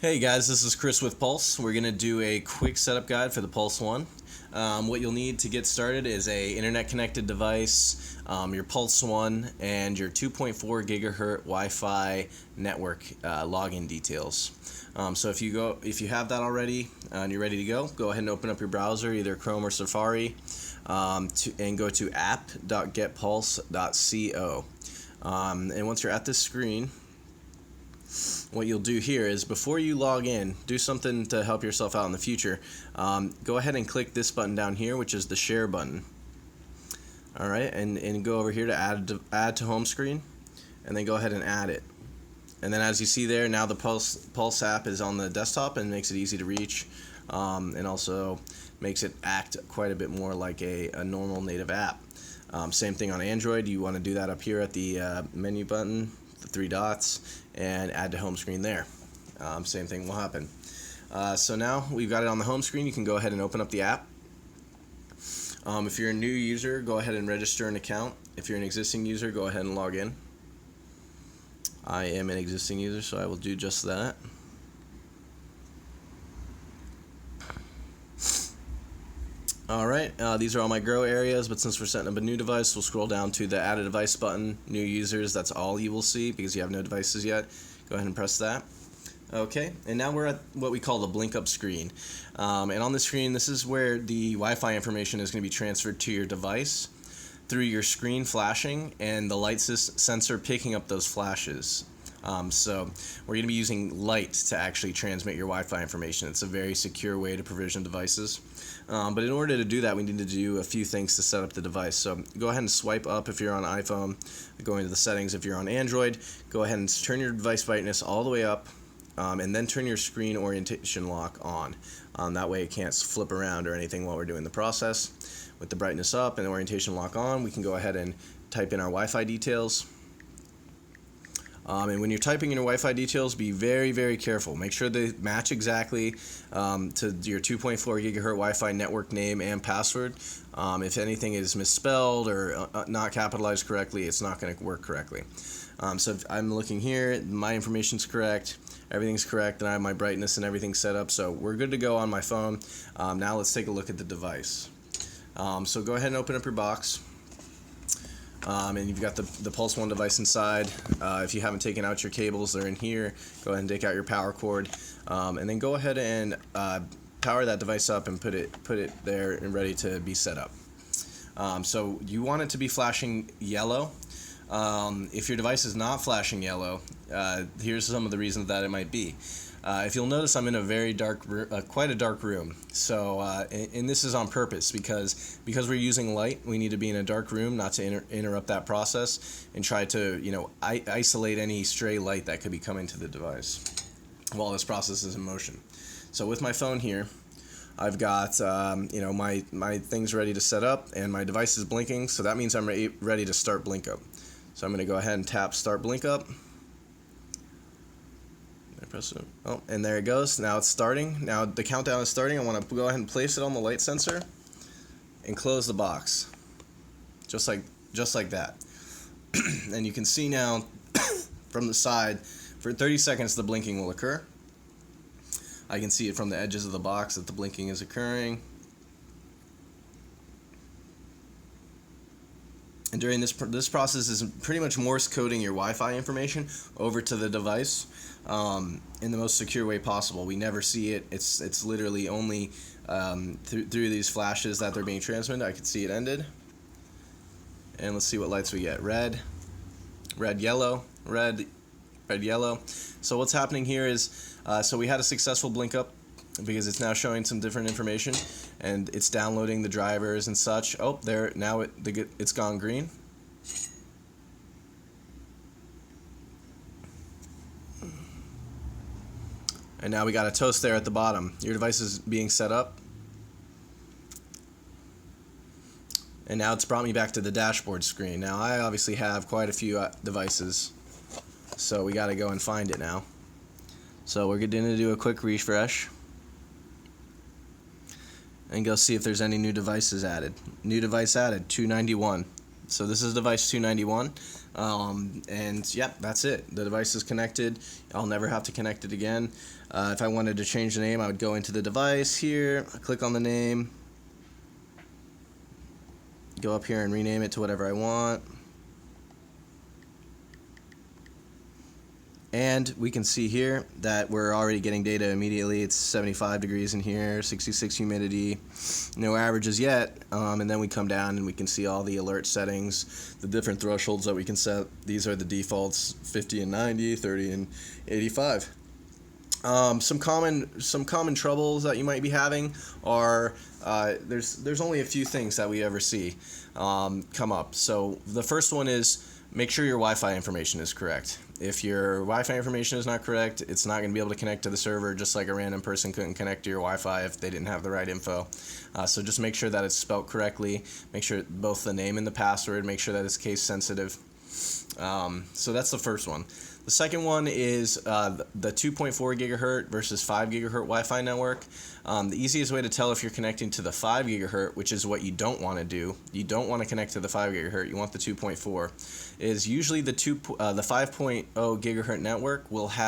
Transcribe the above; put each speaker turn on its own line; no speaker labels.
Hey guys, this is Chris with Pulse. We're going to do a quick setup guide for the Pulse One. What you'll need to get started is a internet connected device, your Pulse One, and your 2.4 gigahertz Wi-Fi network login details. So if you have that already and you're ready to go ahead and open up your browser, either Chrome or Safari, and go to app.getpulse.co. And once you're at this screen, what you'll do here is, before you log in, do something to help yourself out in the future. Go ahead and click this button down here, which is the share button. Alright, and go over here to add to home screen, and then go ahead and add it. And then as you see there, now the Pulse app is on the desktop and makes it easy to reach, and also makes it act quite a bit more like a normal native app. Same thing on Android. You want to do that up here at the menu button, the three dots, and add to home screen there. Same thing will happen. So now we've got it on the home screen. You can go ahead and open up the app. If you're a new user, go ahead and register an account. If you're an existing user, go ahead and log in. I am an existing user, so I will do just that. Alright, these are all my grow areas, but since we're setting up a new device, we'll scroll down to the add a device button, new users. That's all you will see because you have no devices yet. Go ahead and press that. Okay, and now we're at what we call the blink up screen. And on the screen, this is where the Wi-Fi information is going to be transferred to your device through your screen flashing and the light sensor picking up those flashes. So we're going to be using light to actually transmit your Wi-Fi information. It's a very secure way to provision devices. But in order to do that, we need to do a few things to set up the device. So go ahead and swipe up if you're on iPhone, go into the settings if you're on Android, go ahead and turn your device brightness all the way up, and then turn your screen orientation lock on. That way it can't flip around or anything while we're doing the process. With the brightness up and the orientation lock on, we can go ahead and type in our Wi-Fi details. And when you're typing in your Wi-Fi details, be very, very careful. Make sure they match exactly to your 2.4 gigahertz Wi-Fi network name and password. If anything is misspelled or not capitalized correctly, it's not going to work correctly. So if I'm looking here, my information's correct, everything's correct, and I have my brightness and everything set up, so we're good to go on my phone. Now let's take a look at the device. So go ahead and open up your box. And you've got the Pulse One device inside. If you haven't taken out your cables, they're in here. Go ahead and take out your power cord, and then go ahead and power that device up and put it there and ready to be set up. So you want it to be flashing yellow. If your device is not flashing yellow, here's some of the reasons that it might be. If you'll notice, I'm in a very dark, quite a dark room. So, and this is on purpose because we're using light. We need to be in a dark room, not to interrupt that process, and try to isolate any stray light that could be coming to the device while this process is in motion. So with my phone here, I've got my things ready to set up, and my device is blinking. So that means I'm ready to start blink up. So I'm going to go ahead and tap Start Blink Up. Press it. Oh, and there it goes. Now it's starting. Now the countdown is starting. I want to go ahead and place it on the light sensor and close the box, just like that. And you can see now from the side, for 30 seconds the blinking will occur. I can see it from the edges of the box that the blinking is occurring. And during this process is pretty much Morse coding your Wi-Fi information over to the device in the most secure way possible. We never see it. It's literally only through these flashes that they're being transmitted. I can see it ended. And let's see what lights we get. Red, yellow, red, yellow. So what's happening here is, so we had a successful blink up because it's now showing some different information, and it's downloading the drivers and such. Oh, there, now it's gone green. And now we got a toast there at the bottom. Your device is being set up. And now it's brought me back to the dashboard screen. Now I obviously have quite a few devices, so we got to go and find it now. So we're going to do a quick refresh and go see if there's any new devices added. New device added, 291. So this is device 291, and yep, that's it. The device is connected. I'll never have to connect it again. If I wanted to change the name, I would go into the device here, click on the name, go up here and rename it to whatever I want. And we can see here that we're already getting data immediately. It's 75 degrees in here, 66 humidity, no averages yet. And then we come down and we can see all the alert settings, the different thresholds that we can set. These are the defaults: 50 and 90, 30 and 85. Some common troubles that you might be having are there's only a few things that we ever see come up. So the first one is, make sure your Wi-Fi information is correct. If your Wi-Fi information is not correct, it's not going to be able to connect to the server, just like a random person couldn't connect to your Wi-Fi if they didn't have the right info. So just make sure that it's spelled correctly. Make sure both the name and the password, make sure that it's case sensitive. So that's the first one. The second one is the 2.4 gigahertz versus 5 gigahertz Wi-Fi network. The easiest way to tell if you're connecting to the 5 gigahertz, which is what you don't want to do, you don't want to connect to the 5 gigahertz, you want the 2.4, is usually the 5.0 gigahertz network will have